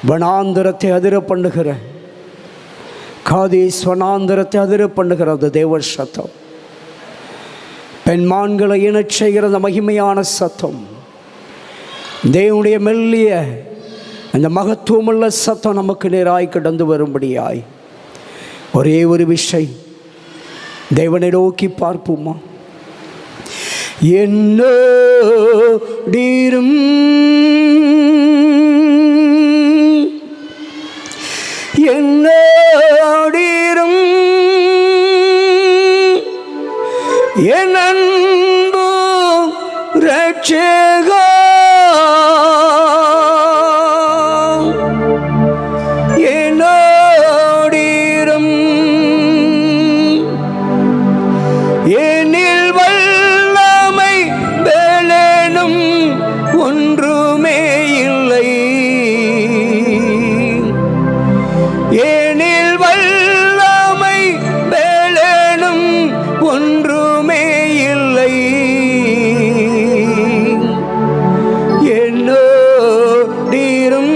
வனாந்தரத்தை அதிர பண்ணுகிற, காதேஸ் வனாந்தரத்தை அதிர பண்ணுகிற அந்த தேவ சத்தம், பெண்மான்களை இனச் செய்கிற அந்த மகிமையான சத்தம், தேவனுடைய மெல்லிய அந்த மகத்துவமுள்ள சத்தம் நமக்கு நேராய் கடந்து வரும்படியாய் ஒரே ஒரு விஷயம் தேவனை நோக்கி பார்ப்போமா? என்னோடீரும் என்னோடீரும் என் அன்பு இரட்சகா, என்னோடீரும் என்னில் வல்லமை வேலேனும் ஒன்றுமே இல்லை, என்னில் வல்லமை வேலேனும் ஒன்றுமே இல்லை, என்னோடீரும்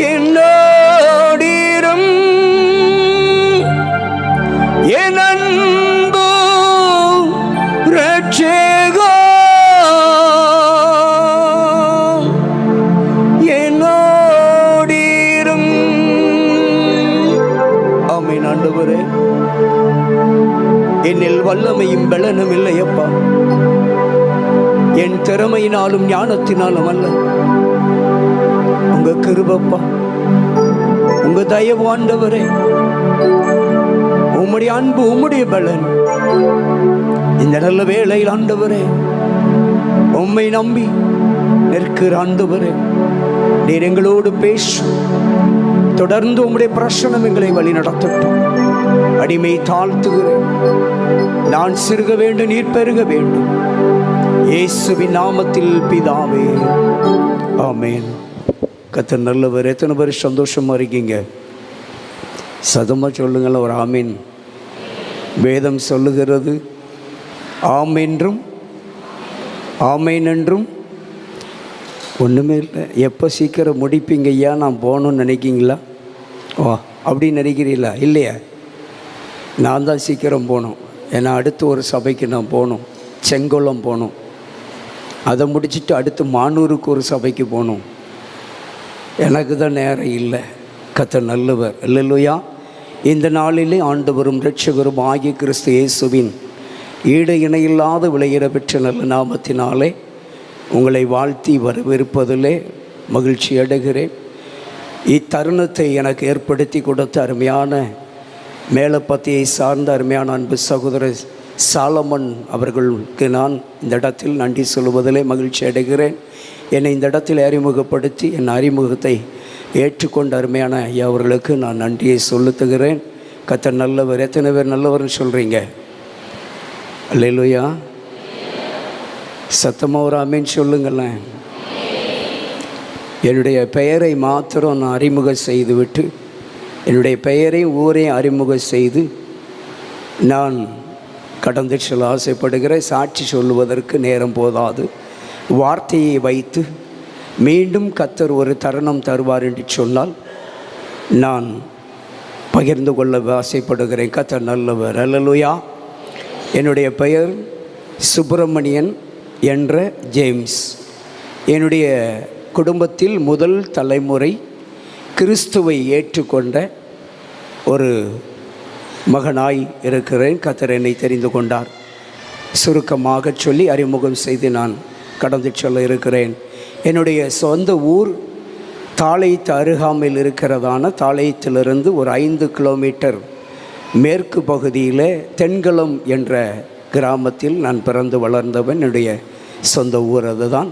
என்னோடீரும் என் அன்பு இரட்சகா, என்னோடீரும். ஆமென். ஆண்டவரே, என்னில் வல்லமையும் பலனும் இல்லையப்பா, என் திறமையினாலும் ஞானத்தினாலும் அல்ல, உங்க கிருபைப்பா, உங்க தயவு ஆண்டவரே, உம்முடைய அன்பு, உம்முடைய பலன். இந்த நல்ல வேளையில் ஆண்டவரே, உம்மை நம்பி நிற்கிற ஆண்டவரே, நீர் எங்களோடு பேசும். தொடர்ந்து உம்முடைய பிரசனம் எங்களை வழி நடத்தட்டும். அடிமை தாழ்த்துகிறேன். நான் சிறுக வேண்டும், நீர் பெருக வேண்டும். இயேசுவின் நாமத்தில் பிதாவே, ஆமென். கர்த்தர் நல்லவர். எத்தனை பேர் சந்தோஷமா இருக்கீங்க? சதமாக சொல்லுங்கள் ஒரு ஆமீன். வேதம் சொல்லுகிறது ஆம் என்றும் ஆமேன் என்றும் ஒன்றுமே இல்லை. எப்போ சீக்கிரம் முடிப்பீங்க ஐயா, நான் போகணுன்னு நினைக்கிங்களா? வா, அப்படின்னு நினைக்கிறீங்களா? இல்லையா? நான் தான் சீக்கிரம் போகணும். ஏன்னா அடுத்து ஒரு சபைக்கு நான் போகணும், செங்கோலம் போகணும். அதை முடிச்சுட்டு அடுத்து மானூருக்கு ஒரு சபைக்கு போகணும். எனக்கு தான் நேரம் இல்லை. கர்த்தர் நல்லவர். அல்லேலூயா. இந்த நாளிலே ஆண்டவரும் இரட்சகரும் ஆகிய கிறிஸ்து இயேசுவின் ஈடு இணையில்லாத விலையிற பெற்ற நல்ல நாமத்தினாலே உங்களை வாழ்த்தி வரவேற்பதிலே மகிழ்ச்சி அடைகிறேன். இத்தருணத்தை எனக்கு ஏற்படுத்தி கொடுத்த அருமையான மேலப்பத்தியை சார்ந்த அருமையான அன்பு சகோதரர் சாலமன் அவர்களுக்கு நான் இந்த இடத்தில் நன்றி சொல்வதிலே மகிழ்ச்சி அடைகிறேன். என்னை இந்த இடத்தில் அறிமுகப்படுத்தி என் அறிமுகத்தை ஏற்றுக்கொண்ட அருமையான ஐயா அவர்களுக்கு நான் நன்றியை செலுத்துகிறேன். கர்த்தர் நல்லவர். எத்தனை பேர் நல்லவர்னு சொல்கிறீங்க? அல்லேலூயா. சத்தமாக ஒரு ஆமேன் சொல்லுங்களேன். என்னுடைய பெயரை மாத்திரம் நான் அறிமுகம் செய்துவிட்டு, என்னுடைய பெயரை ஊரையும் அறிமுகம் செய்து நான் கடந்து செல்ல ஆசைப்படுகிறேன். சாட்சி சொல்லுவதற்கு நேரம் போதாது. வார்த்தையை வைத்து மீண்டும் கர்த்தர் ஒரு தருணம் தருவார் என்று சொன்னால் நான் பகிர்ந்து கொள்ள ஆசைப்படுகிறேன். கர்த்தர் நல்லவர். அல்லேலூயா. என்னுடைய பெயர் சுப்பிரமணியன் என்ற ஜேம்ஸ். என்னுடைய குடும்பத்தில் முதல் தலைமுறை கிறிஸ்துவை ஏற்றுக்கொண்ட ஒரு மகனாய் இருக்கிறேன். கர்த்தர் என்னை தெரிந்து கொண்டார். சுருக்கமாக சொல்லி அறிமுகம் செய்து நான் கடந்து சொல்ல இருக்கிறேன். என்னுடைய சொந்த ஊர் தாளையத்து அருகாமையில் இருக்கிறதான தாளையத்திலிருந்து ஒரு 5 கிலோமீட்டர் மேற்கு பகுதியில் தென்கலம் என்ற கிராமத்தில் நான் பிறந்து வளர்ந்தவன். என்னுடைய சொந்த ஊர் அதுதான்.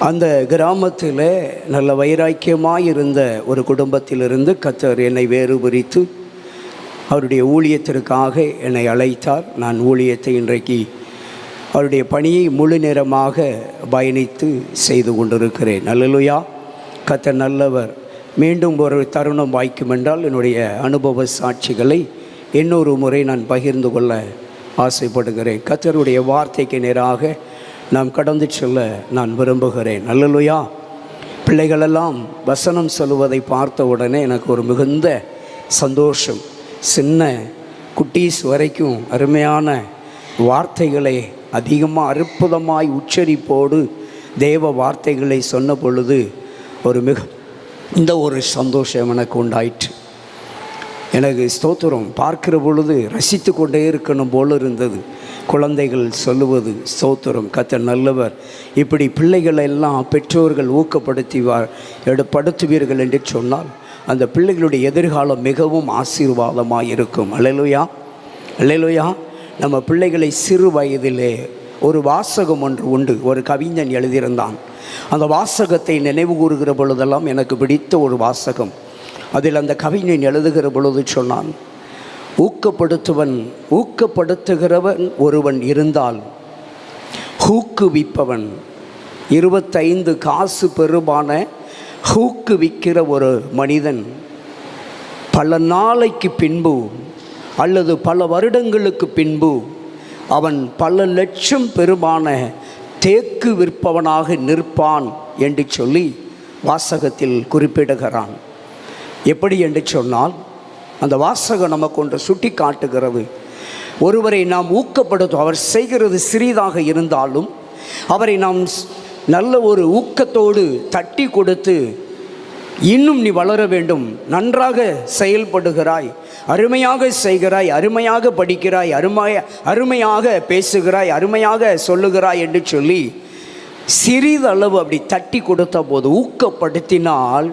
அந்த கிராமத்தில் நல்ல வைராக்கியமாக இருந்த ஒரு குடும்பத்திலிருந்து கர்த்தர் என்னை வேறு பிரித்து அவருடைய ஊழியத்திற்காக என்னை அழைத்தார். நான் ஊழியத்தை இன்றைக்கு அவருடைய பணியை முழு நேரமாக பயணித்து செய்து கொண்டிருக்கிறேன். அல்லேலூயா. கர்த்தர் நல்லவர். மீண்டும் ஒரு தருணம் வாய்க்கும் என்றால் என்னுடைய அனுபவ சாட்சிகளை இன்னொரு முறை நான் பகிர்ந்து கொள்ள ஆசைப்படுகிறேன். கர்த்தருடைய வார்த்தைக்கு நேராக நாம் கடந்து செல்ல நான் விரும்புகிறேன். அல்லேலூயா. பிள்ளைகளெல்லாம் வசனம் சொல்லுவதை பார்த்த உடனே எனக்கு ஒரு மிகுந்த சந்தோஷம். சின்ன குட்டீஸ் வரைக்கும் அருமையான வார்த்தைகளை அதிகமாக அற்புதமாய் உச்சரிப்போடு தேவ வார்த்தைகளை சொன்ன பொழுது இந்த ஒரு சந்தோஷம் எனக்கு உண்டாயிற்று. எனக்கு ஸ்தோத்திரம் பார்க்கிற பொழுது ரசித்து கொண்டே இருக்கணும் போல இருந்தது. குழந்தைகள் சொல்லுவது ஸ்தோத்திரம், கர்த்தர் நல்லவர். இப்படி பிள்ளைகளை எல்லாம் பெற்றோர்கள் படுத்துவீர்கள் என்று சொன்னால் அந்த பிள்ளைகளுடைய எதிர்காலம் மிகவும் ஆசீர்வாதமாக இருக்கும். அல்லேலூயா, அல்லேலூயா. நம்ம பிள்ளைகளை சிறு வயதிலே ஒரு வாசகம் ஒன்று உண்டு. ஒரு கவிஞன் எழுதியிருந்தான். அந்த வாசகத்தை நினைவு கூறுகிற பொழுதெல்லாம் எனக்கு பிடித்த ஒரு வாசகம். அதில் அந்த கவிஞன் எழுதுகிற பொழுது சொன்னான், ஊக்கப்படுத்துகிறவன் ஒருவன் இருந்தால் ஊக்குவிப்பவன் 25 காசு பெருமான ஊக்குவிக்கிற ஒரு மனிதன் பல நாளைக்கு பின்பு அல்லது பல வருடங்களுக்கு பின்பு அவன் பல லட்சம் பெருமான தேக்கு விற்பவனாக நிற்பான் என்று சொல்லி வாசகத்தில் குறிப்பிடுகிறான். எப்படி என்று சொன்னால், அந்த வாசகம் நமக்கு ஒன்று சுட்டி காட்டுகிறது. ஒருவரை நாம் ஊக்கப்படுத்தும், அவர் செய்கிறது சிறிதாக இருந்தாலும் அவரை நாம் நல்ல ஒரு ஊக்கத்தோடு தட்டி கொடுத்து, இன்னும் நீ வளர வேண்டும், நன்றாக செயல்படுகிறாய், அருமையாக செய்கிறாய், அருமையாக படிக்கிறாய், அருமையாக பேசுகிறாய், அருமையாக சொல்லுகிறாய் என்று சொல்லி சிறிதளவு அப்படி தட்டி கொடுத்த போது, ஊக்கப்படுத்தினால்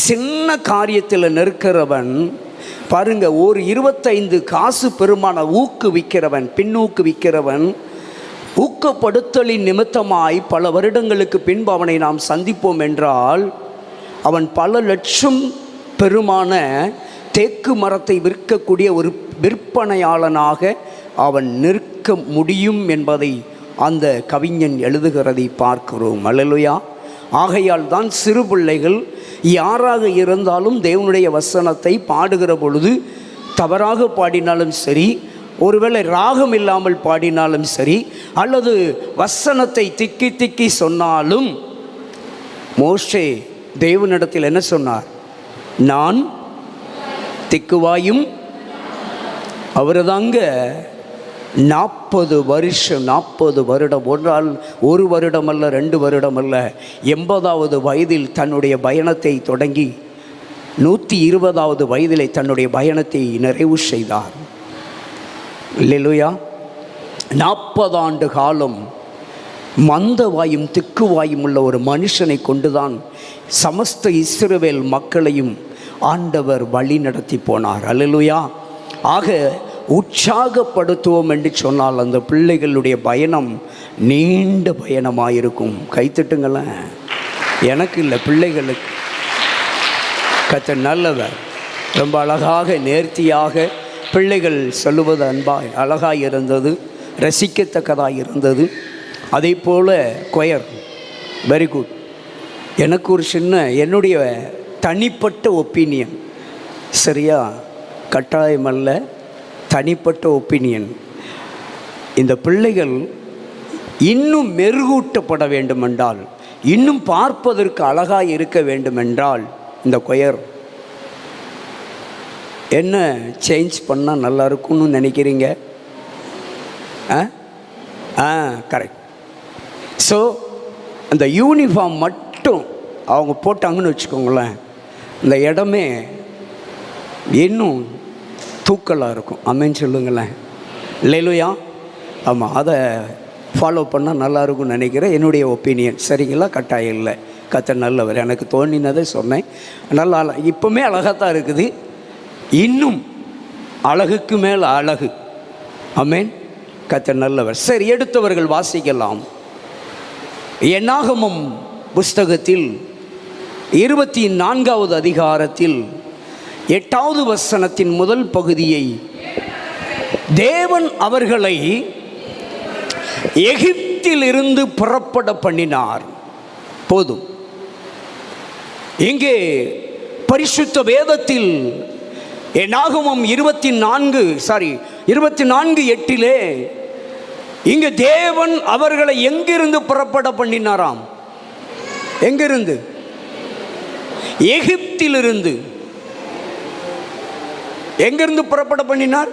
சின்ன காரியத்தில் நிற்கிறவன் பாருங்க, ஒரு 25 காசு பெருமான ஊக்குவிக்கிறவன், பின்னூக்குவிக்கிறவன், ஊக்கப்படுத்தலின் நிமித்தமாய் பல வருடங்களுக்கு பின்பு அவனை நாம் சந்திப்போம் என்றால் அவன் பல லட்சம் பெருமான தேக்கு மரத்தை விற்கக்கூடிய ஒரு விற்பனையாளனாக அவன் நிற்க முடியும் என்பதை அந்த கவிஞன் எழுதுகிறதை பார்க்கிறோம். அல்லேலூயா. ஆகையால் தான் சிறு பிள்ளைகள் யாராக இருந்தாலும் தேவனுடைய வசனத்தை பாடுகிற பொழுது தவறாக பாடினாலும் சரி, ஒருவேளை ராகம் இல்லாமல் பாடினாலும் சரி, அல்லது வசனத்தை திக்கி திக்கி சொன்னாலும், மோசே தேவனிடத்தில் என்ன சொன்னார்? நான் திக்குவாயும். அவர்தாங்க 40 வருஷம், 40 வருடம், ஒரு வருடம் அல்ல, 2 வருடம் அல்ல, 80வது வயதில் தன்னுடைய பயணத்தை தொடங்கி 120வது வயதிலே தன்னுடைய பயணத்தை நிறைவு செய்தார். அல்லேலூயா. 40 ஆண்டு காலம் மந்தவாயும் திக்குவாயும் உள்ள ஒரு மனுஷனை கொண்டுதான் சமஸ்த இஸ்ரவேல் மக்களையும் ஆண்டவர் வழி நடத்தி போனார். அல்லேலூயா. ஆக உற்சாகப்படுத்துவோம் என்று சொன்னால் அந்த பிள்ளைகளுடைய பயணம் நீண்ட பயணமாயிருக்கும். கைத்தட்டுங்களேன். எனக்கு இல்லை, பிள்ளைகளுக்கு. கர்த்தர் நல்லவர். ரொம்ப அழகாக நேர்த்தியாக பிள்ளைகள் சொல்லுவது அன்பாய் அழகாக இருந்தது, ரசிக்கத்தக்கதாக இருந்தது. அதே போல் கொயர் வெரி குட். எனக்கு ஒரு சின்ன என்னுடைய தனிப்பட்ட ஒப்பீனியன், சரியா, கட்டாயமல்ல, தனிப்பட்ட ஒப்பீனியன். இந்த பிள்ளைகள் இன்னும் மெருகூட்டப்பட வேண்டுமென்றால், இன்னும் பார்ப்பதற்கு அழகாக இருக்க வேண்டுமென்றால் இந்த கொயர் என்ன சேஞ்ச் பண்ணால் நல்லா இருக்கும்னு நினைக்கிறீங்க? கரெக்ட். ஸோ அந்த யூனிஃபார்ம் மட்டும் அவங்க போட்டாங்கன்னு வச்சுக்கோங்களேன், இந்த இடமே இன்னும் தூக்கலாக இருக்கும். அமேன்னு சொல்லுங்களேன். இல்லையா? ஆமாம், அதை ஃபாலோ பண்ணால் நல்லாயிருக்கும்னு நினைக்கிறேன். என்னுடைய ஒப்பீனியன். சரிங்களா? கட்டாயம் இல்லை. கர்த்தர் நல்லவர். எனக்கு தோணினதை சொன்னேன். நல்லா இப்போவுமே அழகாகத்தான் இருக்குது, இன்னும் அழகுக்கு மேல் அழகு. ஆமென். கர்த்தர் நல்லவர். சரி, எடுத்தவர்கள் வாசிக்கலாம். என்னாகமம் புஸ்தகத்தில் 24வது அதிகாரத்தில் 8வது வசனத்தின் முதல் பகுதியை, தேவன் அவர்களை எகிப்திலிருந்து புறப்பட பண்ணினார். போதும். இங்கே பரிசுத்த வேதத்தில் என்னாகமம் 24:8 இங்கு தேவன் அவர்களை எங்கிருந்து புறப்பட பண்ணினாராம்? எங்கிருந்து? எகிப்திலிருந்து. எங்கிருந்து புறப்பட பண்ணினார்?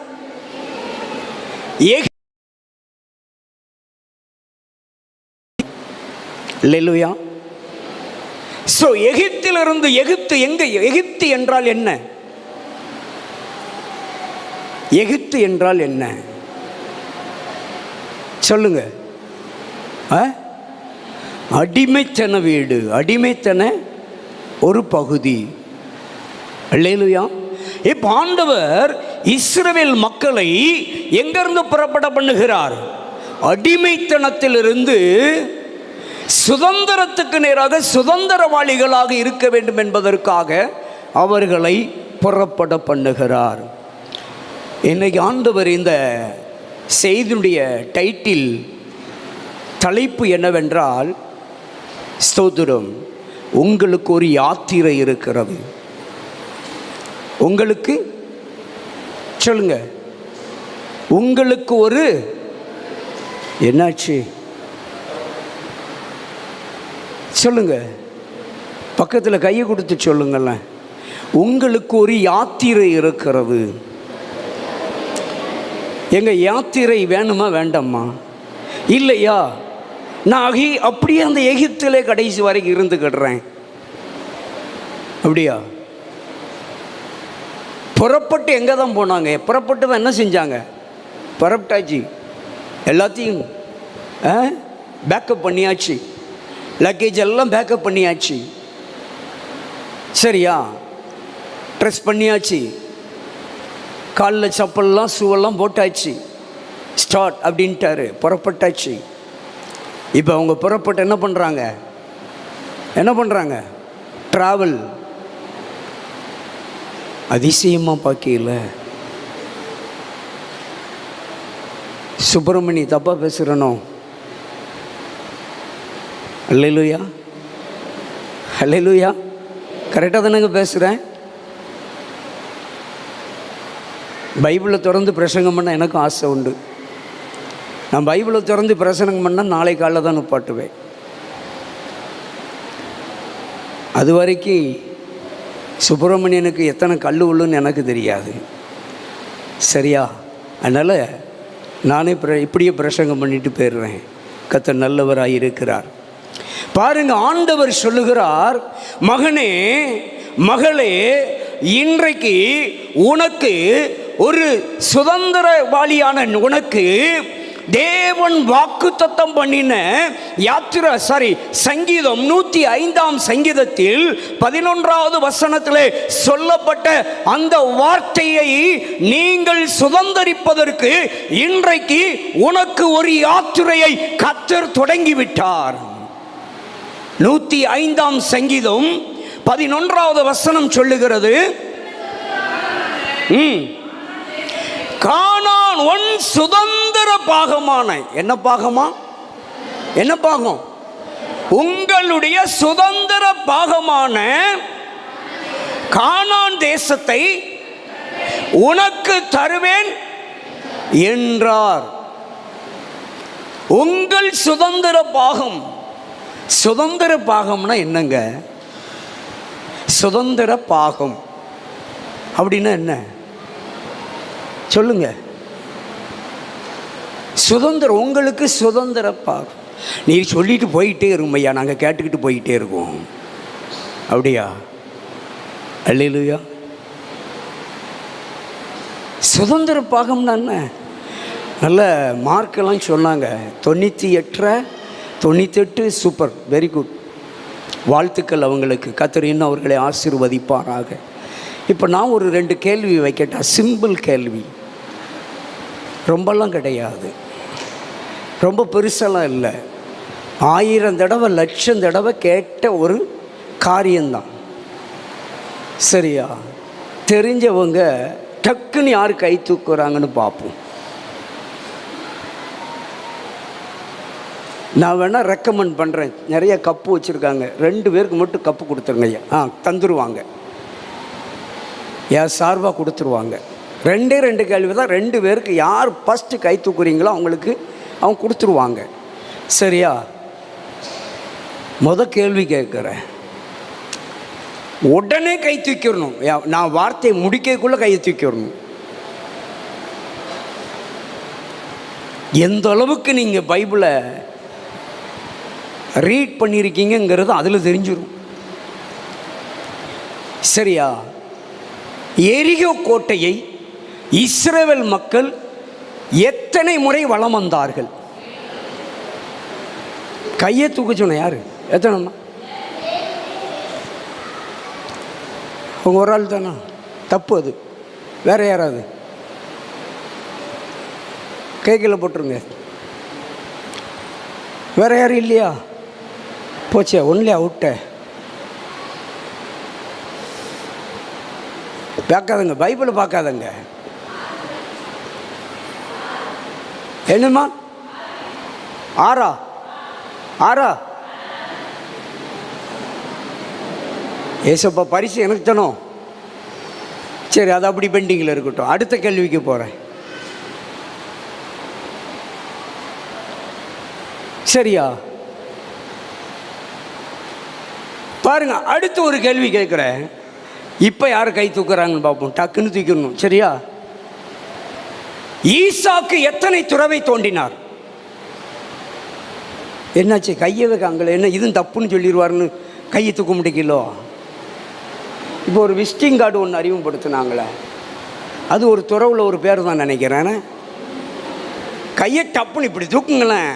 அல்லேலூயா. சோ எகிப்திலிருந்து. எகிப்து எங்க? எகிப்து என்றால் என்ன? எகிப்து என்றால் என்ன சொல்லுங்க? அடிமைத்தன வீடு, அடிமைத்தன ஒரு பகுதி. அல்லேலூயா. இப்ப ஆண்டவர் இஸ்ரவேல் மக்களை எங்கிருந்து புறப்பட பண்ணுகிறார்? அடிமைத்தனத்திலிருந்து சுதந்திரத்துக்கு நேராக சுதந்திரவாளிகளாக இருக்க வேண்டும் என்பதற்காக அவர்களை புறப்பட பண்ணுகிறார். இன்னைக்கு ஆண்டவர் இந்த செய்தியுடைய டைட்டில், தலைப்பு என்னவென்றால், ஸ்தோத்திரம், உங்களுக்கு ஒரு யாத்திரை இருக்கிறது. உங்களுக்கு சொல்லுங்க, உங்களுக்கு ஒரு என்னாச்சு சொல்லுங்க, பக்கத்தில் கையை கொடுத்து சொல்லுங்கள. உங்களுக்கு ஒரு யாத்திரை இருக்கிறது. எங்க யாத்திரை வேணுமா வேண்டாமா? இல்லையா? நான் அப்படியே அந்த எகிப்திலே கடைசி வரைக்கும் இருந்துக்கிடுறேன். அப்படியா? புறப்பட்டு எங்கே தான் போனாங்க? புறப்பட்டு என்ன செஞ்சாங்க? புறப்பட்டாச்சு, எல்லாத்தையும் பேக்கப் பண்ணியாச்சு, லக்கேஜ் எல்லாம் பேக்கப் பண்ணியாச்சு, சரியா? ட்ரெஸ் பண்ணியாச்சு, காலில் சப்பல்லாம் ஷூவெல்லாம் போட்டாச்சு, ஸ்டார்ட் அப்படின்ட்டாரு, புறப்பட்டாச்சு. இப்போ அவங்க புறப்பட்டு என்ன பண்ணுறாங்க? ட்ராவல். அதிசயமாக பார்க்கல. சுப்பிரமணி தப்பாக பேசுகிறனோ? அல்லேலூயா, அல்லேலூயா. கரெக்டாக தானேங்க பேசுகிறேன்? பைபிளை திறந்து பிரசங்கம் பண்ண எனக்கும் ஆசை உண்டு. நான் பைபிளை திறந்து பிரசங்கம் பண்ணால் நாளை காலையில் தான் நிப்பாட்டுவேன். அது வரைக்கும் சுப்பிரமணியனுக்கு எத்தனை கல் உள்ளுன்னு எனக்கு தெரியாது, சரியா? அதனால் நானே இப்படியே பிரசங்கம் பண்ணிட்டு போயிடுறேன். கர்த்தர் நல்லவராக இருக்கிறார். பாருங்க, ஆண்டவர் சொல்லுகிறார், மகனே மகளே, இன்றைக்கு உனக்கு ஒரு சுதந்திரவாளியான உனக்கு தேவன் வாக்குத்தத்தம் பண்ணின சங்கீதம் 105 சங்கீதத்தில் 11வது வசனத்திலே சொல்லப்பட்ட அந்த வார்த்தையை நீங்கள் சுதந்தரிப்பதற்கு இன்றைக்கு உனக்கு ஒரு யாத்திரையை கர்த்தர் தொடங்கிவிட்டார். 105 சங்கீதம் 11வது வசனம் சொல்லுகிறது, கானான் உன் சுதந்திர பாகமான. என்ன பாகமா? என்ன பாகம்? உங்களுடைய சுதந்திர பாகமான கானான் தேசத்தை உனக்கு தருவேன் என்றார். உங்கள் சுதந்திர பாகம். சுதந்திர பாகம்னா என்னங்க? சுதந்திர பாகம் அப்படின்னா என்ன சொல்லுங்க? சுதந்திரம், உங்களுக்கு சுதந்திர பாகம். நீ சொல்லிட்டு போயிட்டே இருமையா, நாங்கள் கேட்டுக்கிட்டு போயிட்டே இருக்கோம். அப்படியா? அல்லேலூயா. சுதந்திர பாகம்னா என்ன? நல்ல மார்க்கெல்லாம் சொன்னாங்க. 98 சூப்பர், வெரி குட், வாழ்த்துக்கள் அவங்களுக்கு. கர்த்தர் இன்னும் அவர்களை ஆசீர்வதிப்பாராக. இப்போ நான் ஒரு 2 கேள்வி வைக்கட்டா? சிம்பிள் கேள்வி, ரொம்பலாம் கிடையாது, ரொம்ப பெருசெல்லாம் இல்லை. 1000 தடவை 1,00,000 தடவை கேட்ட ஒரு காரியம்தான், சரியா? தெரிஞ்சவங்க டக்குன்னு யார் கை தூக்குறாங்கன்னு பார்ப்போம். நான் வேணால் ரெக்கமெண்ட் பண்ணுறேன். நிறைய கப்பு வச்சுருக்காங்க, 2 பேருக்கு மட்டும் கப்பு கொடுத்துருங்க ஐயா. தந்துருவாங்க, யார் சார்பாக கொடுத்துருவாங்க. 2 கேள்வி தான். 2 பேருக்கு யார் ஃபஸ்ட்டு கை தூக்குறீங்களோ அவங்களுக்கு அவங்க கொடுத்துருவாங்க. சரியா? கேள்வி கேட்குறேன், உடனே கை தூக்கிடணும். நான் வார்த்தையை முடிக்கக்குள்ள கையை தூக்கிடணும். எந்த அளவுக்கு நீங்கள் பைபிளை ரீட் பண்ணியிருக்கீங்கிறது அதில் தெரிஞ்சிடும். சரியா? எரிகோ கோட்டையை இஸ்ரவேல் மக்கள் எத்தனை முறை வலம் வந்தார்கள்? கையை தூக்க சொன்ன யாரு? எத்தனைம்மா? உங்க ஒரு ஆள் தானா? தப்பு அது. வேற யாராவது கைகளை போட்டுருங்க. வேற யாரும் இல்லையா? போச்சே, ஒன்லி அவுட்ட. பார்க்காதங்க, பைபிளை பார்க்காதங்க. என்னம்மா? ஆறா? ஏசப்பா பரிசு எனக்கு தானோ? சரி, அது அப்படி பெண்டிங்கில் இருக்கட்டும். அடுத்த கேள்விக்கு போகிறேன். சரியா? பாருங்க, அடுத்து ஒரு கேள்வி கேட்குறேன். இப்போ யார் கை தூக்குறாங்கன்னு பார்ப்போம். டக்குன்னு தூக்கிடணும். சரியா? ஈசாக்கு எத்தனை துறவை தோண்டினார்? என்னாச்சு? கையை வைக்காங்களே, என்ன இதுவும் தப்புன்னு சொல்லிடுவார்னு கையை தூக்க முடியலோ? இப்போ ஒரு விசிட்டிங் கார்டு ஒன்று அறிமுகப்படுத்தினாங்களே, அது ஒரு துறவில் ஒரு பேர் தான் நினைக்கிறேன். கையை டப்புன்னு இப்படி தூக்குங்களேன்.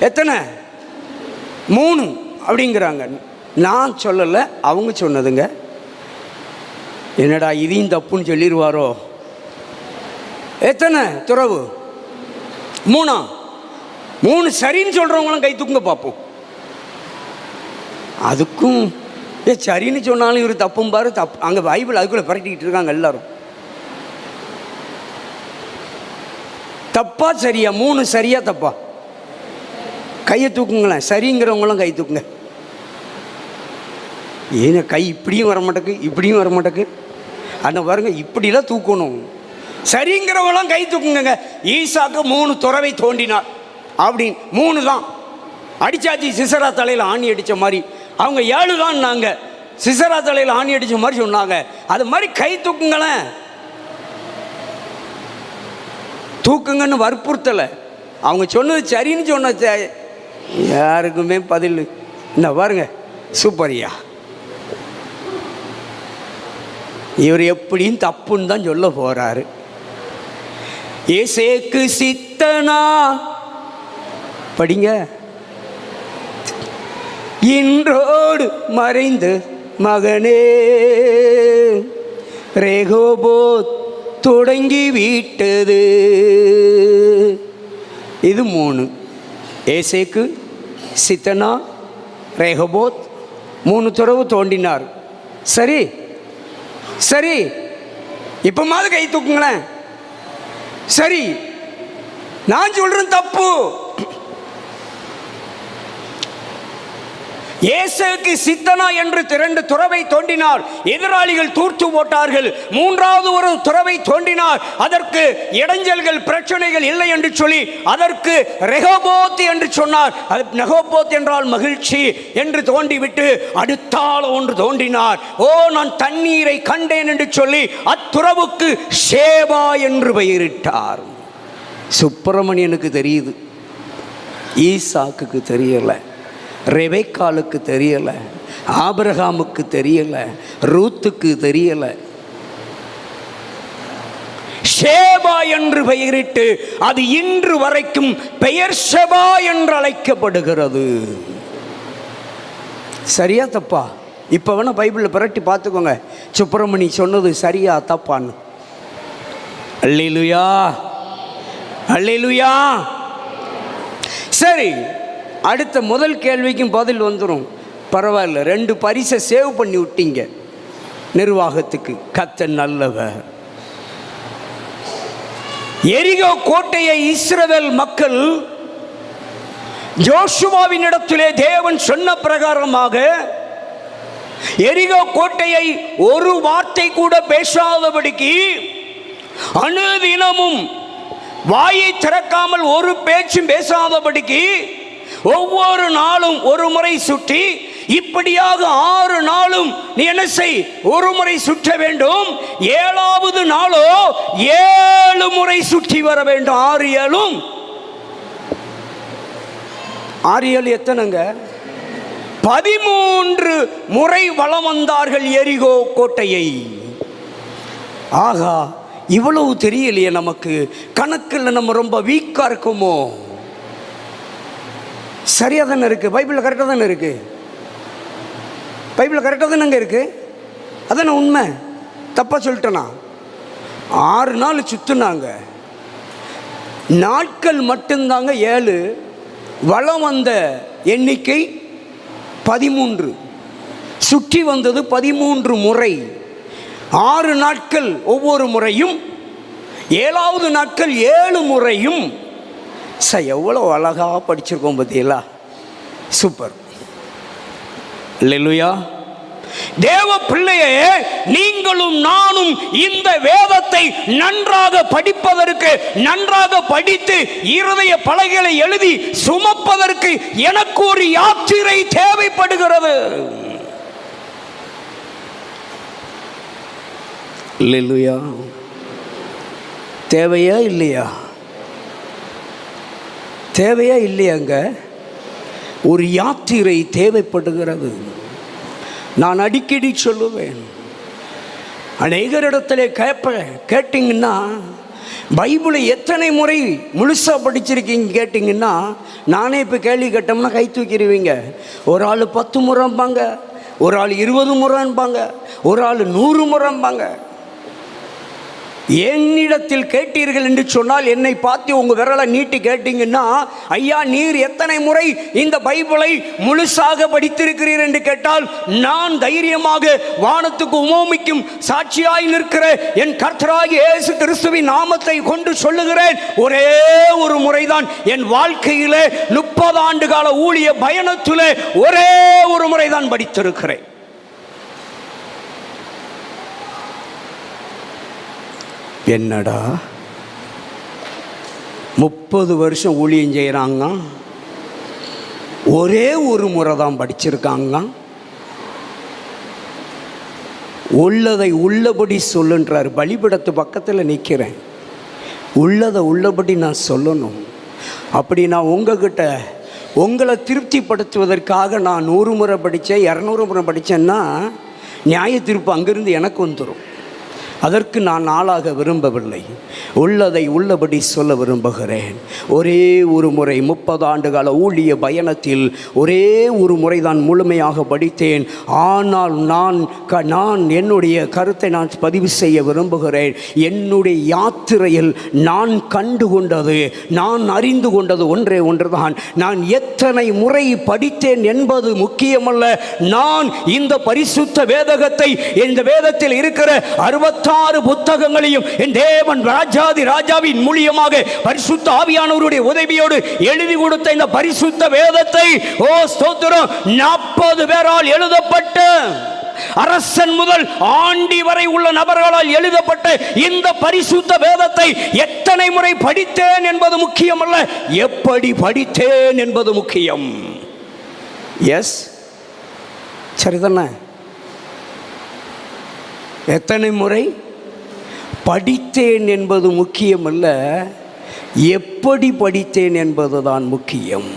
எத்தனை? 3 அப்படிங்கிறாங்க. நான் சொல்லலை, அவங்க சொன்னதுங்க. என்னடா இதையும் தப்புன்னு சொல்லிடுவாரோ? எத்தனை துறவு? 3 சரின்னு சொல்கிறவங்களும் கை தூக்குங்க பார்ப்போம். அதுக்கும் சரின்னு சொன்னாலும் இவர் தப்பும் பாரு. தப்பு அங்கே பைபிள் அதுக்குள்ளே பரட்டிக்கிட்டு இருக்காங்க எல்லாரும். தப்பா சரியா? 3 சரியா தப்பா? கையை தூக்குங்களேன். சரிங்கிறவங்களும் கை தூக்குங்க. ஏன்னா கை இப்படியும் வர மாட்டேக்கு, இப்படியும் வர மாட்டேக்கு. ஆனால் பாருங்க, இப்படிலாம் தூக்கணும். சரிங்கிறவங்களும் கை தூக்குங்க. ஈசாக்கு 3 துறவை தோண்டினார் அப்படின்னு 3 தான் அடிச்சாச்சு. சிசரா தலையில் ஆணி அடித்த மாதிரி. அவங்க 7 தான் நாங்கள் சிசரா தலையில் ஆணி அடித்த மாதிரி சொன்னாங்க. அது மாதிரி கை தூக்குங்களேன். தூக்குங்கன்னு வற்புறுத்தலை. அவங்க சொன்னது சரின்னு சொன்ன யாருக்குமே பதில். என்ன பாருங்க, சூப்பரியா. இவர் எப்படியும் தப்புன்னு தான் சொல்ல போறாரு. ஏசேக்கு சித்தனா படிங்க. இன்றோடு மறைந்து மகனே ரெகோபோத் தொடங்கி விட்டது. இது 3. ஏசேக்கு, சித்தனா, ரெகோபோத் 3 துறவு தோண்டினார். சரி சரி, இப்போ மாதிரி கை தூக்குங்களேன். சரி, நான் சொல்றேன் தப்பு. ஏசேக்கு சித்தனா என்று 2 துறவை தோண்டினார். எதிராளிகள் தூர்த்து போட்டார்கள். 3வது ஒரு துறவை தோண்டினார். அதற்கு இடைஞ்சல்கள், பிரச்சனைகள் இல்லை என்று சொல்லி அதற்கு ரெகோபோத் என்று சொன்னார். அது ரெகோபோத் என்றால் மகிழ்ச்சி என்று தோண்டிவிட்டு அடுத்தால் ஒன்று தோண்டினார். ஓ, நான் தண்ணீரை கண்டேன் என்று சொல்லி அத்துறவுக்கு ஷேபா என்று பெயரிட்டார். சுப்பிரமணியனுக்கு தெரியுது, ஈசாக்குக்கு தெரியல, ரெபெக்காளுக்கு தெரியல, ஆபிரகாமுக்கு தெரியல, ரூத்துக்கு தெரியல. ஷேபா என்று பெயரிட்டு அது இன்று வரைக்கும் பெயர் ஷெபா என்று அழைக்கப்படுகிறது. சரியா தப்பா? இப்ப வேணா பைபிள்ல புரட்டி பார்த்துக்கோங்க, சுப்பிரமணி சொன்னது சரியா தப்பான்னு. அல்லேலூயா, அல்லேலூயா. சரி, அடுத்த முதல் கேள்விக்கும் பதில் வந்துடும். பரவாயில்ல, 2 பரிசை சேவ் பண்ணி விட்டீங்க நிர்வாகத்துக்கு. கர்த்தர் நல்லவர். எரிகோ கோட்டையை இஸ்ரவேல் மக்கள் யோசுவாவின் இடத்திலே தேவன் சொன்ன பிரகாரமாக எரிகோ கோட்டையை ஒரு வார்த்தை கூட பேசாதபடிக்கு அனுதினமும் வாயை திறக்காமல் ஒரு பேச்சும் பேசாதபடிக்கு ஒவ்வொரு நாளும் ஒரு முறை சுற்றி, இப்படியாக 6 நாளும் நீ என்ன செய்? ஒரு முறை சுற்ற வேண்டும். 7வது நாளோ 7 முறை சுற்றி வர வேண்டும். 6 7 6 7 எத்தனைங்க? 13 முறை வலம் வந்தார்கள் எரிகோ கோட்டையை. ஆகா, இவ்வளவு தெரியலையே நமக்கு. கணக்கில் நம்ம ரொம்ப வீக்கா இருக்குமோ? சரியா தானே இருக்கு? பைபிள் கரெக்டாக தானே இருக்கு? பைபிள் கரெக்டாக தானே இருக்கு? அதான உண்மை. தப்பா சொல்லிட்டேனா? 6 நாள் சுத்துனாங்க. நாட்கள் மட்டும்தாங்க 7. வலம் வந்த எண்ணிக்கை 13. சுற்றி வந்தது 13 முறை. 6 நாட்கள் ஒவ்வொரு முறையும், 7வது நாட்கள் 7 முறையும். எவ்வளோ அழகா படிச்சிருக்கோம் பார்த்தீங்களா? சூப்பர். அல்லேலூயா. தேவ பிள்ளையே, நீங்களும் நானும் இந்த வேதத்தை நன்றாக படிப்பதற்கு, நன்றாக படித்து இருதய பலகைகளை எழுதி சுமப்பதற்கு எனக்கு ஒரு யாத்திரை தேவைப்படுகிறது. அல்லேலூயா. தேவையா இல்லையா? தேவையா இல்லையாங்க? ஒரு யாத்திரை தேவைப்படுகிறது. நான் அடிக்கடி சொல்லுவேன், அநேகரிடத்தில் கேட்டிங்கன்னா, பைபிளை எத்தனை முறை முழுசாக படிச்சிருக்கீங்க கேட்டிங்கன்னா, நானே இப்போ கேள்வி கேட்டோம்னா கை தூக்கிடுவீங்க. ஒரு ஆள் 10 முறைம்பாங்க, ஒரு ஆள் 20 முறைம்பாங்க, ஒரு ஆள் 100 முறைம்பாங்க. என்னிடத்தில் கேட்டீர்கள் என்று சொன்னால், என்னை பார்த்து உங்கள் விரலை நீட்டி கேட்டீங்கன்னா, ஐயா நீர் எத்தனை முறை இந்த பைபிளை முழுசாக படித்திருக்கிறீர் என்று கேட்டால், நான் தைரியமாக வானத்துக்கு உமோமிக்கும் சாட்சியாய் நிற்கிற என் கர்த்தராகிய இயேசு கிறிஸ்துவின் நாமத்தை கொண்டு சொல்லுகிறேன், ஒரே ஒரு முறைதான் என் வாழ்க்கையிலே 30 ஆண்டு கால ஊழிய பயணத்திலே ஒரே ஒரு முறைதான் படித்திருக்கிறேன். என்னடா 30 வருஷம் ஊழியம் செய்கிறாங்க, ஒரே ஒரு முறை தான் படிச்சிருக்காங்க. உள்ளதை உள்ளபடி சொல்லுன்றார். பலிபீடத்து பக்கத்தில் நிற்கிறேன், உள்ளதை உள்ளபடி நான் சொல்லணும். அப்படி நான் உங்ககிட்ட உங்களை திருப்திப்படுத்துவதற்காக நான் 100 முறை படித்தேன், 200 முறை படித்தேன்னா நியாய தீர்ப்பு அங்கிருந்து எனக்கு வந்துடும். அதற்கு நான் ஆளாக விரும்பவில்லை. உள்ளதை உள்ளபடி சொல்ல விரும்புகிறேன். ஒரே ஒரு முறை 30 ஆண்டு கால ஊழிய பயணத்தில் ஒரே ஒரு முறை தான் முழுமையாக படித்தேன். ஆனால் நான் என்னுடைய கருத்தை நான் பதிவு செய்ய விரும்புகிறேன். என்னுடைய யாத்திரையில் நான் கண்டு கொண்டது, நான் அறிந்து கொண்டது ஒன்றே ஒன்றுதான். நான் எத்தனை முறை படித்தேன் என்பது முக்கியமல்ல. நான் இந்த பரிசுத்த வேதகத்தை, இந்த வேதத்தில் இருக்கிற 66 புத்தகங்களையும் என் தேவன் ராஜாவின் மூலியமாக பரிசுத்த ஆவியானவருடைய உதவியோடு எழுதி கொடுத்த இந்த பரிசுத்த வேதத்தை, ஓ ஸ்தோத்திரம், 40 பேரால் எழுதப்பட்ட, அரசன் முதல் ஆண்டி வரை உள்ள நபர்களால் எழுதப்பட்ட இந்த பரிசுத்த வேதத்தை எத்தனை முறை படித்தேன் என்பது முக்கியமல்ல, எப்படி படித்தேன் என்பது முக்கியம். எஸ், சரிதானே? எத்தனை முறை படித்தேன் என்பது முக்கியமல்ல, எப்படி படித்தேன் என்பதுதான் முக்கியம்.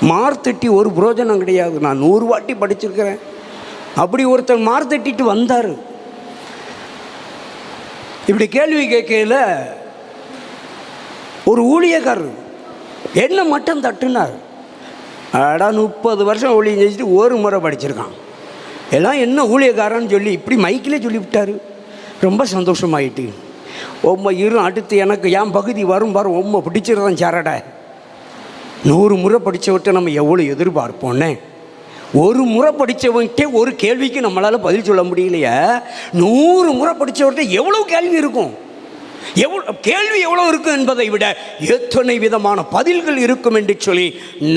மார்த்தட்டி ஒரு புரோஜனம் கிடையாது. நான் 100 வாட்டி படிச்சிருக்கிறேன். அப்படி ஒருத்தர் மார்த்தட்டிட்டு வந்தார். இப்படி கேள்வி கேட்கல ஒரு ஊழியக்காரர் என்ன மட்டும் தட்டுனார். அடா 30 வருஷம் ஊழியம் செஞ்சுட்டு ஒரு முறை படிச்சிருக்கான், எல்லாம் என்ன ஊழியக்காரன்னு சொல்லி இப்படி மைக்கிலே சொல்லிவிட்டார். ரொம்ப சந்தோஷமாயிட்டு, உம்மை அடுத்து எனக்கு என் பகுதி வரும் பாரு, உம்மை பிடிச்சிருந்தான் சாரட. 100 முறை படித்தவர்கிட்ட நம்ம எவ்வளோ எதிர்பார்ப்போன்னே. ஒரு முறை படித்தவன்கிட்ட ஒரு கேள்விக்கு நம்மளால் பதில் சொல்ல முடியலையே, 100 முறை படித்தவர்கிட்ட எவ்வளோ கேள்வி இருக்கும். கேள்வி எவ்வளோ இருக்கும் என்பதை விட எத்தனை விதமான பதில்கள் இருக்கும் என்று சொல்லி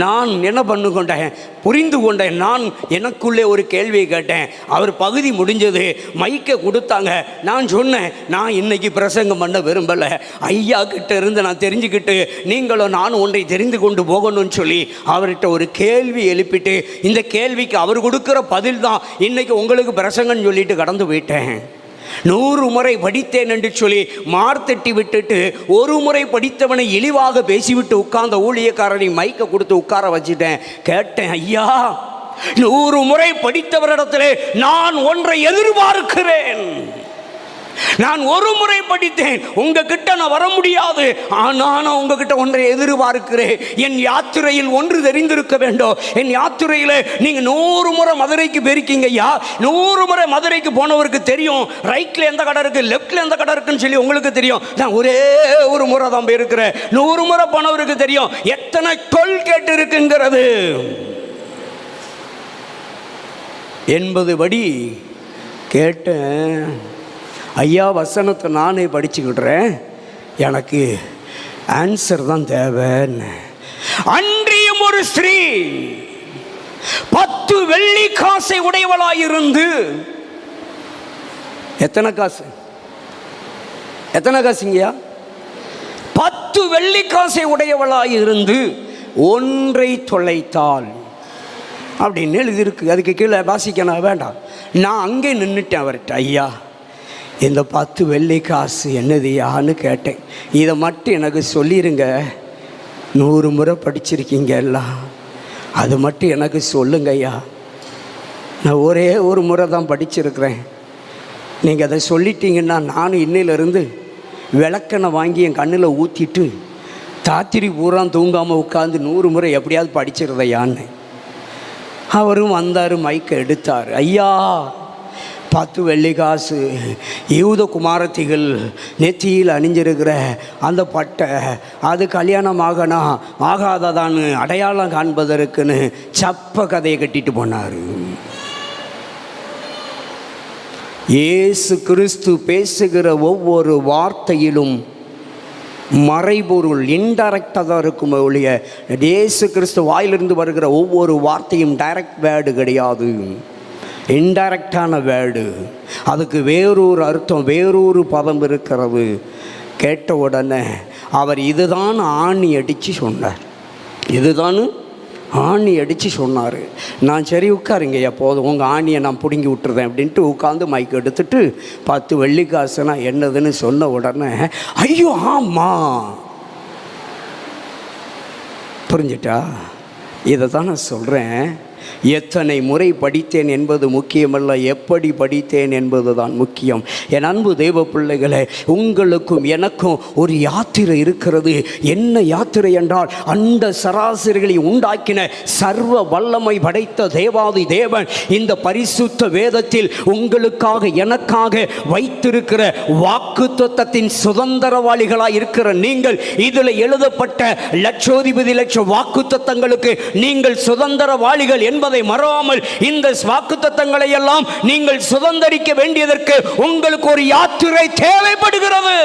நான் என்ன பண்ணு கொண்டேன், புரிந்து கொண்டேன். நான் எனக்குள்ளே ஒரு கேள்வியை கேட்டேன். அவர் பகுதி முடிஞ்சது, மைக்கை கொடுத்தாங்க. நான் சொன்னேன், நான் இன்னைக்கு பிரசங்கம் பண்ண விரும்பலை, ஐயா கிட்ட இருந்து நான் தெரிஞ்சுக்கிட்டு நீங்களும் நானும் ஒன்றை தெரிந்து கொண்டு போகணும்னு சொல்லி அவர்கிட்ட ஒரு கேள்வி எழுப்பிட்டு, இந்த கேள்விக்கு அவர் கொடுக்குற பதில் தான் இன்னைக்கு உங்களுக்கு பிரசங்கம்னு சொல்லிட்டு கடந்து போயிட்டேன். 100 முறை படித்தேன் என்று சொல்லி மார்த்தட்டி விட்டுட்டு ஒரு முறை படித்தவனை இழிவாக பேசிவிட்டு உட்கார்ந்த ஊழியக்காரனை மைக்க கொடுத்து உட்கார வச்சுட்டேன். கேட்டேன், ஐயா 100 முறை படித்தவரிடத்திலே நான் ஒன்றை எதிர்பார்க்கிறேன். நான் ஒரு முறை படித்தேன், உங்ககிட்ட நான் வர முடியாது, ஆனால் நான் உங்ககிட்ட ஒன்றை எதிர்பார்க்கிறேன். என் யாத்திரையில் ஒன்று தெரிந்திருக்க வேண்டும். என் யாத்திரையில் நீங்கள் 100 முறை மதுரைக்கு போயிருக்கீங்க ஐயா. 100 முறை மதுரைக்கு போனவருக்கு தெரியும் ரைட்ல எந்த கடை இருக்கு, லெப்ட்ல எந்த கடை இருக்குன்னு சொல்லி உங்களுக்கு தெரியும். நான் ஒரே ஒரு முறை தான் போயிருக்கிறேன். 100 முறை போனவருக்கு தெரியும் எத்தனை டோல்கேட் இருக்குங்கிறது. 80 படி கேட்டேன். ஐயா வசனத்தை நானே படிச்சுக்கிடுறேன், எனக்கு ஆன்சர் தான் தேவைன்னு. அன்றியும் ஒரு ஸ்திரீ 10 வெள்ளி காசை உடையவளாயிருந்து, எத்தனை காசு, எத்தனை காசுங்கய்யா? 10 வெள்ளி காசை உடையவளாயிருந்து ஒன்றை தொலைத்தாள் அப்படின்னு எழுதியிருக்கு. அதுக்கு கீழே வாசிக்கணும் வேண்டாம். நான் அங்கே நின்றுட்டேன் அவர்கிட்ட. ஐயா இந்த 10 வெள்ளி காசு என்னதுயான்னு கேட்டேன். இதை மட்டும் எனக்கு சொல்லிடுங்க, 100 முறை படிச்சிருக்கீங்க எல்லாம், அது மட்டும் எனக்கு சொல்லுங்க ஐயா. நான் ஒரே ஒரு முறை தான் படிச்சிருக்கிறேன். நீங்கள் அதை சொல்லிட்டீங்கன்னா நானும் இன்னிலிருந்து விளக்கெண்ணை வாங்கி என் கண்ணில் ஊற்றிட்டு ராத்திரி பூரா தூங்காமல் உட்காந்து 100 முறை எப்படியாவது படிச்சிருதையான்னு. அவரும் வந்தார், மைக்கை எடுத்தார். ஐயா 10 வெள்ளி காசு, யூத குமாரத்திகள் நெத்தியில் அணிஞ்சிருக்கிற அந்த பட்டை, அது கல்யாணம் ஆகனா ஆகாததான்னு அடையாளம் காண்பதற்குன்னு சப்ப கதையை கட்டிட்டு போனார். இயேசு கிறிஸ்து பேசுகிற ஒவ்வொரு வார்த்தையிலும் மறைபொருள் இன்டைரக்டாக தான் இருக்கும் ஒழிய, இயேசு கிறிஸ்து வாயிலிருந்து வருகிற ஒவ்வொரு வார்த்தையும் டைரக்ட் வேர்டு கிடையாது, இன்டைரக்டான வேர்டு. அதுக்கு வேறொரு அர்த்தம், வேறொரு பதம் இருக்கிறது. கேட்ட உடனே அவர் இதுதான் ஆணி அடித்து சொன்னார், இதுதான் ஆணி அடித்து சொன்னார். நான் சரி உட்காருங்க எப்போதும், உங்கள் ஆணியை நான் பிடுங்கி விட்டுருதேன் அப்படின்ட்டு உட்காந்து மைக் எடுத்துட்டு 10 வெள்ளி காசுனா என்னதுன்னு சொன்ன உடனே ஐயோ ஆமாம் புரிஞ்சிட்டா. இதை தான் நான் சொல்கிறேன், எத்தனை முறை படித்தேன் என்பது முக்கியமல்ல, எப்படி படித்தேன் என்பது தான் முக்கியம். என் அன்பு தேவ பிள்ளைகளே, உங்களுக்கும் எனக்கும் ஒரு யாத்திரை இருக்கிறது. என்ன யாத்திரை என்றால், அண்ட சராசரிகளை உண்டாக்கின சர்வ வல்லமை படைத்த தேவாதி தேவன் இந்த பரிசுத்த வேதத்தில் உங்களுக்காக எனக்காக வைத்திருக்கிற வாக்குத்தத்தத்தின் சுதந்திரவாளிகளாய் இருக்கிற நீங்கள், இதில் எழுதப்பட்ட லட்சோதிபதி லட்ச வாக்குத்தத்தங்களுக்கு நீங்கள் சுதந்திரவாளிகள் என்பதை மறவாமல், இந்த வாக்குத்தத்தங்களை எல்லாம் நீங்கள் சுதந்தரிக்க வேண்டியதற்கு உங்களுக்கு ஒரு யாத்திரை தேவைப்படுகிறது.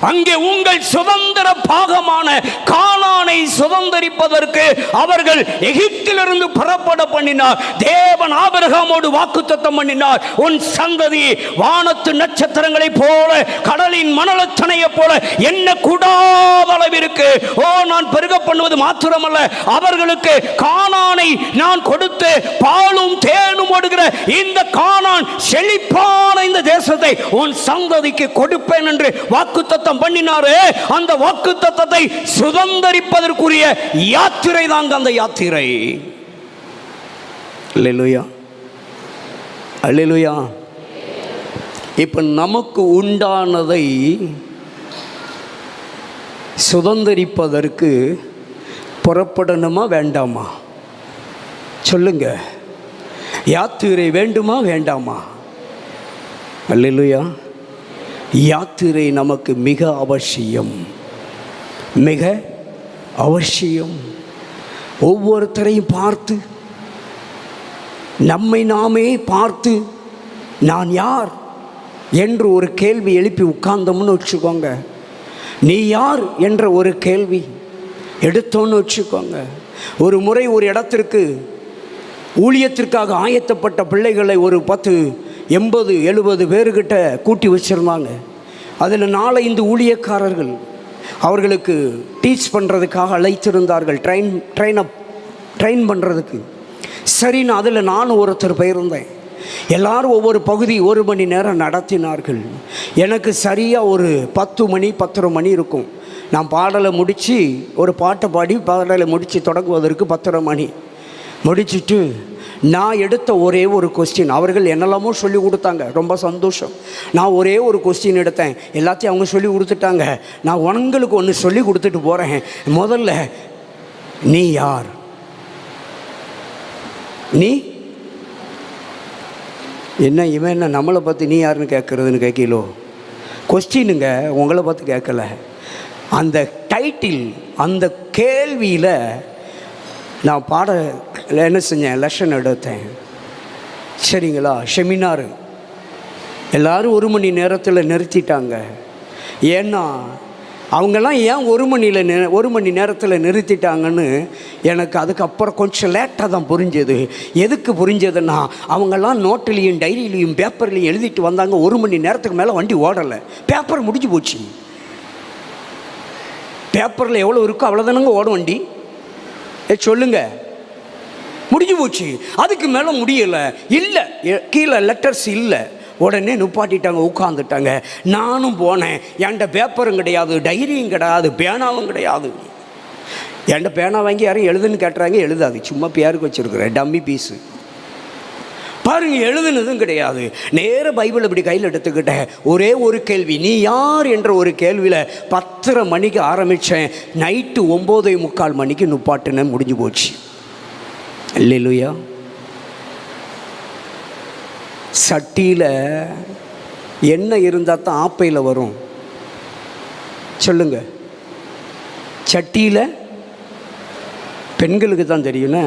அங்கே உங்கள் சுதந்திர பாகமான கானானை சுதந்தரிப்பதற்கு அவர்கள் எகிப்திலிருந்து புறப்பட பண்ணினார். தேவன் ஆபிரகாமோடு வாக்குத்தத்தம் பண்ணினார், உன் சந்ததி வானத்து நட்சத்திரங்களை போல கடலின் மணலத்தனையை போல என்ன கூடாத அளவிற்கு. ஓ, நான் பெருக பண்ணுவது மாத்திரமல்ல, அவர்களுக்கு கானானை நான் கொடுத்து பாலும் தேனும் ஓடுகிற இந்த கானான் செழிப்பான இந்த தேசத்தை உன் சந்ததிக்கு கொடுப்பேன் என்று வாக்குத்தத்தம் பண்ணினாரே, அந்த வாக்குத்தத்தத்தை சுதந்தரிப்பதற்குரிய யாத்திரை தான் அந்த யாத்திரை. அல்லேலூயா, அல்லேலூயா. இப்ப நமக்கு உண்டானதை சுதந்தரிப்பதற்கு புறப்படணுமா வேண்டாமா? சொல்லுங்க, யாத்திரை வேண்டுமா வேண்டாமா? அல்லேலூயா. யாத்திரை நமக்கு மிக அவசியம், மிக அவசியம். ஒவ்வொருத்தரையும் பார்த்து, நம்மை நாமே பார்த்து, நான் யார், என்று ஒரு கேள்வி எழுப்பி உட்கார்ந்தோம்னு வச்சுக்கோங்க, நீ யார் என்ற ஒரு கேள்வி எடுத்தோன்னு வச்சுக்கோங்க. ஒரு முறை ஒரு இடத்திற்கு ஊழியத்திற்காக ஆயத்தப்பட்ட பிள்ளைகளை ஒரு 10, 80, 70 பேர்கிட்ட கூட்டி வச்சுருந்தாங்க. அதில் 4-5 ஊழியக்காரர்கள் அவர்களுக்கு டீச் பண்ணுறதுக்காக அழைத்திருந்தார்கள், ட்ரெயின் பண்ணுறதுக்கு. சரின்னு அதில் நானும் ஒருத்தர் போயிருந்தேன். எல்லாரும் ஒவ்வொரு பகுதி 1 மணி நேரம் நடத்தினார்கள். எனக்கு சரியாக ஒரு 10 மணி 10:30 மணி இருக்கும். நான் பாடலை முடித்து ஒரு பாட்டை பாடி பாடலை முடித்து தொடங்குவதற்கு 10:30 மணி முடிச்சுட்டு நான் எடுத்த ஒரே ஒரு கொஸ்டின், அவர்கள் என்னெல்லாமோ சொல்லி கொடுத்தாங்க, ரொம்ப சந்தோஷம். நான் ஒரே ஒரு கொஸ்டின் எடுத்தேன், எல்லாத்தையும் அவங்க சொல்லி கொடுத்துட்டாங்க. நான் உங்களுக்கு ஒன்று சொல்லி கொடுத்துட்டு போகிறேன். முதல்ல, நீ யார்? நீ என்ன இவன் என்ன நம்மளை பார்த்து நீ யாருன்னு கேட்குறதுன்னு கேட்கலோ? கொஸ்டினுங்க, உங்களை பார்த்து கேட்கல. அந்த டைட்டில், அந்த கேள்வியில் நான் பாட என்ன செஞ்சேன், லெசன் எடுத்தேன். சரிங்களா? செமினார் எல்லோரும் 1 மணி நேரத்தில் நிறுத்திட்டாங்க. ஏன்னா அவங்கெல்லாம் ஏன் 1 மணி நேரத்தில் நிறுத்திட்டாங்கன்னு எனக்கு அதுக்கப்புறம் கொஞ்சம் லேட்டாக தான் புரிஞ்சது. எதுக்கு புரிஞ்சதுன்னா, அவங்கெல்லாம் நோட்டிலையும் டைரியிலையும் பேப்பர்லையும் எழுதிட்டு வந்தாங்க. 1 மணி நேரத்துக்கு மேலே வண்டி ஓடலை, பேப்பர் முடிஞ்சு போச்சு. பேப்பரில் எவ்வளோ இருக்கோ அவ்வளோதானுங்க ஓடும் வண்டி. சொல்லுங்க, முடிஞ்சு போச்சு. அதுக்கு மேலே முடியலை, இல்லை கீழே லெட்டர்ஸ் இல்லை. உடனே நிப்பாட்டிட்டாங்க, உட்காந்துட்டாங்க. நானும் போனேன். என்கிட்ட பேப்பரும் கிடையாது, டைரியும் கிடையாது, பேனாவும் கிடையாது. என்கிட்ட பேனா வாங்கி யாரும் எழுதுன்னு கேட்டுறாங்க, எழுதாது, சும்மா பேருக்கு வச்சுருக்குறேன், டம்மி பீஸு. பாருங்க, எழுதுனதும் கிடையாது. நேர பைபிள் இப்படி கையில் எடுத்துக்கிட்டேன். ஒரே ஒரு கேள்வி, நீ யார் என்ற ஒரு கேள்வியில் 10:30 மணிக்கு ஆரம்பித்தேன். நைட்டு 9:45 மணிக்கு நிப்பாட்டினேன், முடிஞ்சு போச்சு. அல்லேலூயா. சட்டியில் எண்ணெய் இருந்தால் தான் ஆப்பையில் வரும். சொல்லுங்க, சட்டியில் பெண்களுக்கு தான் தெரியும்ண்ணே.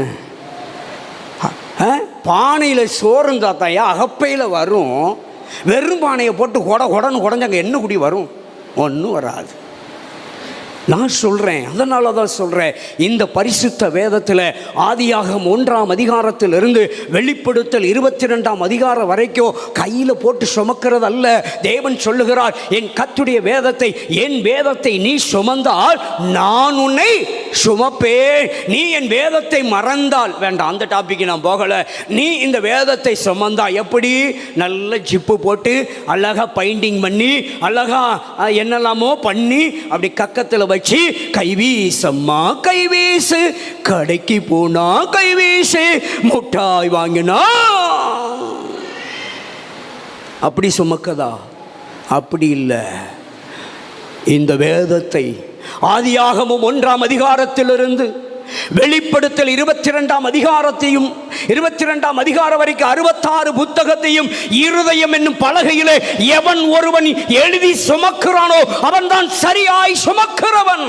பானையில் சோறு இருந்தால் தான் அகப்பையில் வரும். வெறும் பானையை போட்டு கொடன்னு குடஞ்சாங்க என்ன குடி வரும்? ஒன்றும் வராது. நான் சொல்கிறேன், அதனால தான் சொல்கிறேன், இந்த பரிசுத்த வேதத்தில் ஆதியாகமம் 1ஆம் அதிகாரத்திலிருந்து வெளிப்படுத்தல் 22ஆம் அதிகாரம் வரைக்கும் கையில் போட்டு சுமக்கிறது அல்ல. தேவன் சொல்லுகிறார், என் கர்த்தருடைய வேதத்தை, என் வேதத்தை நீ சுமந்தால் நான் உன்னை சுமப்பேன். நீ என் வேதத்தை மறந்தால், வேண்டாம் அந்த டாபிக்கு நான் போகலை, நீ இந்த வேதத்தை சுமந்தா எப்படி? நல்ல ஜிப்பு போட்டு அழகா பைண்டிங் பண்ணி அழகா என்னெல்லாமோ பண்ணி அப்படி கக்கத்தில் வச்சு கைவீசம்மா கைவீசு, கடைக்கு போனா கைவீசு, முட்டாய் வாங்கினா அப்படி சுமக்கதா? அப்படி இல்லை. இந்த வேதத்தை ஆதியாகமம் 1ஆம் அதிகாரத்திலிருந்து வெளிப்படுத்தல் 22ஆம் அதிகாரத்தையும் 22ஆம் அதிகாரம் வரைக்கும் 66 புத்தகத்தையும் இருதயம் என்னும் பலகையிலே எவன் ஒருவன் எழுதி சுமக்கிறானோ அவன்தான் சரியாய் சுமக்கிறவன்.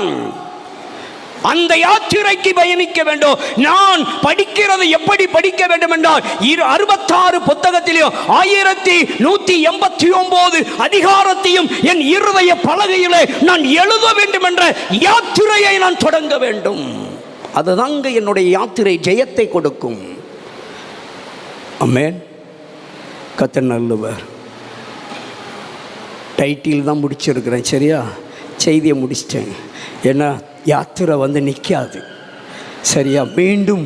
அந்த யாத்திரைக்கு பயணிக்க வேண்டும். நான் படிக்கிறது எப்படி படிக்க வேண்டும் என்றால் 66 புத்தகத்திலும் 1189 அதிகாரத்தையும் என் இருதய பலகையிலே நான் எழுத வேண்டும் என்ற யாத்திரையை நான் தொடங்க வேண்டும். அதுதாங்க என்னுடைய யாத்திரை ஜெயத்தை கொடுக்கும். ஆமென். கர்த்தர் நல்லவர். டைட்டில் தான் முடிச்சிருக்கிறேன், சரியா? செய்தியை முடிச்சிட்டேன். ஏன்னா யாத்திரை நிற்காது, சரியா? மீண்டும்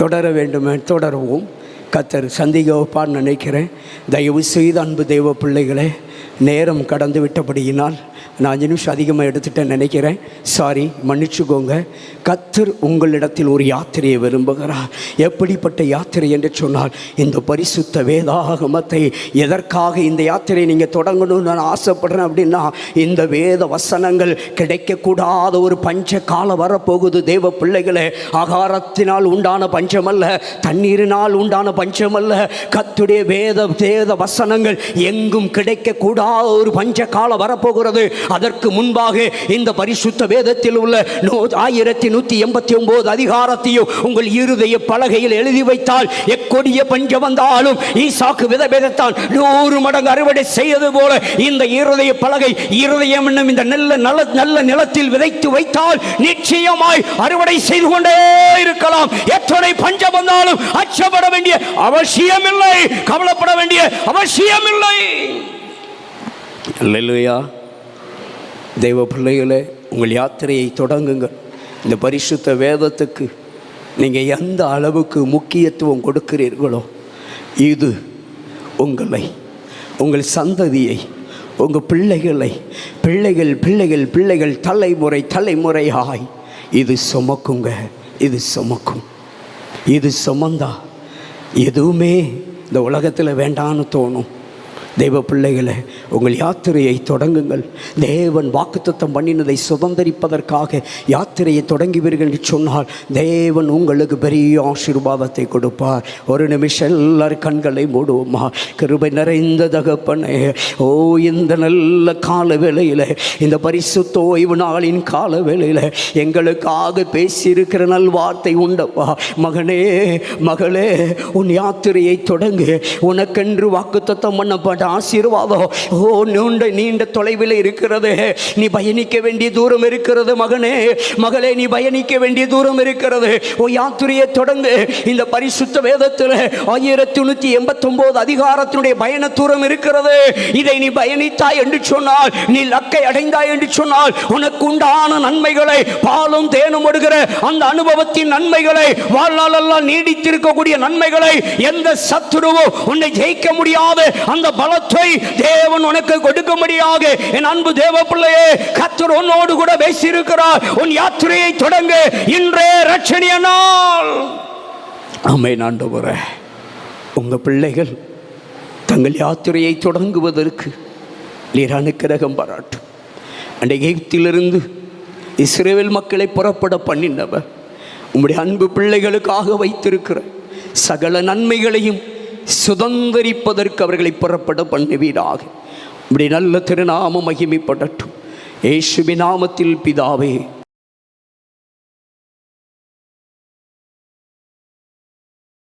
தொடர வேண்டுமே, தொடருவோம். கர்த்தர் சந்திக்க வைப்பான்னு நினைக்கிறேன். தயவு செய்து அன்பு தெய்வ பிள்ளைகளே, நேரம் கடந்து விட்டபடியினால் நான் 5 நிமிஷம் அதிகமாக எடுத்துட்டேன் நினைக்கிறேன். சாரி, மன்னிச்சுக்கோங்க. கர்த்தர் உங்களிடத்தில் ஒரு யாத்திரையை விரும்புகிறார். எப்படிப்பட்ட யாத்திரை என்று சொன்னால், இந்த பரிசுத்த வேதாகமத்தை எதற்காக இந்த யாத்திரையை நீங்கள் தொடங்கணும்னு நான் ஆசைப்படுறேன் அப்படின்னா, இந்த வேத வசனங்கள் கிடைக்கக்கூடாத ஒரு பஞ்ச காலம் வரப்போகுது தேவ பிள்ளைகளே. ஆகாரத்தினால் உண்டான பஞ்சமல்ல, தண்ணீரினால் உண்டான பஞ்சமல்ல, கர்த்தருடைய வேத வசனங்கள் எங்கும் கிடைக்கக்கூடாத ஒரு பஞ்ச காலம் வரப்போகிறது. அதற்கு முன்பாக இந்த பரிசுத்த வேதத்தில் உள்ள 1189 அதிகாரத்தையும் உங்கள் இருதய பலகையில் எழுதி வைத்தால், எக்கொடிய பஞ்சம் வந்தாலும் ஈசாக்கு விதைத்தான் 100 மடங்கு அறுவடை செய்தது போல இந்த இருதய பலகை, இருதயம் என்னும் இந்த நல்ல நிலத்தில் விதைத்து வைத்தால் நிச்சயமாய் அறுவடை செய்து கொண்டே இருக்கலாம். எத்தனை பஞ்சம் வந்தாலும் அச்சப்பட வேண்டிய அவசியமில்லை, கவலைப்பட வேண்டிய அவசியமில்லை. அல்லேலூயா. தெய்வ பிள்ளைகளே, உங்கள் யாத்திரையை தொடங்குங்கள். இந்த பரிசுத்த வேதத்துக்கு நீங்கள் எந்த அளவுக்கு முக்கியத்துவம் கொடுக்கிறீர்களோ, இது உங்களை, உங்கள் சந்ததியை, உங்கள் பிள்ளைகளை, பிள்ளைகள் பிள்ளைகள் பிள்ளைகள் தலைமுறையாய் இது சுமக்குங்க. இது சுமக்கும். இது சுமந்தா எதுவுமே இந்த உலகத்தில் வேண்டான்னு தோணும். தெய்வ பிள்ளைகளை, உங்கள் யாத்திரையை தொடங்குங்கள். தேவன் வாக்குத்தத்தம் பண்ணினதை சுதந்திரிப்பதற்காக யாத்திரையை தொடங்குவீர்கள் என்று சொன்னால் தேவன் உங்களுக்கு பெரிய ஆசீர்வாதத்தை கொடுப்பார். ஒரு நிமிஷம் எல்லாரும் கண்களை மூடுவோமா? கிருபை நிறைந்த தகப்பனே, ஓ இந்த நல்ல கால வேளையில், இந்த பரிசுத்த ஓய்வு நாளின் கால வேளையில் எங்களுக்காக பேசியிருக்கிற நல் வார்த்தை உண்டப்பா. மகனே, மகளே, உன் யாத்திரையை தொடங்கு. உனக்கென்று வாக்குத்தத்தம் பண்ணப்பட்ட ஆசீர்வாதம் நீண்ட தொலைவில் இருக்கிறது. நீ பயணிக்க வேண்டிய தூரம் இருக்கிறது. மகனே, மகளே, நீ பயணிக்க வேண்டிய தூரம் இருக்கிறது. ஓ யாத்திரையை தொடங்கு. இந்த பரிசுத்த வேதத்தில் 1189 அதிகாரத்தினுடைய பயண தூரம் இருக்கிறது. இதை நீ பயணித்தாய் என்று சொன்னால், நீ லக்கை அடைந்தாய் என்று சொன்னால், உனக்கு உண்டான நன்மைகளை, பாலும் தேனும் ஒடுகிற அந்த அனுபவத்தின் நன்மைகளை, வாழ்நாளெல்லாம் நீடித்திருக்கக்கூடிய நன்மைகளை, எந்த சத்துருவும் உன்னை ஜெயிக்க முடியாத அந்த பலத்தை தேவன் உனக்கு கொடுக்கும்படியாக என் அன்பு தேவ பிள்ளையே, கர்த்தர் உன்னோடு கூட பேசியிருக்கிறார். உன் யாத்திரையை தொடங்கு. இன்றே ரட்சணிய நாள். ஆமென். ஆண்டவரே, உங்க பிள்ளைகள் தங்கள் யாத்திரையை தொடங்குவதற்கு நீர் அனுக்கிரகம் பாராட்டும். அன்றைய எகிப்திலிருந்து இஸ்ரவேல் மக்களை புறப்பட பண்ணினவர், உம்முடைய அன்பு பிள்ளைகளுக்காக வைத்திருக்கிற சகல நன்மைகளையும் சுதந்திரிப்பதற்கு அவர்களை புறப்பட பண்ணுவீராக. இப்படி நல்ல திருநாமம் மகிமைப்படட்டும். இயேசுவின் நாமத்தில் பிதாவே.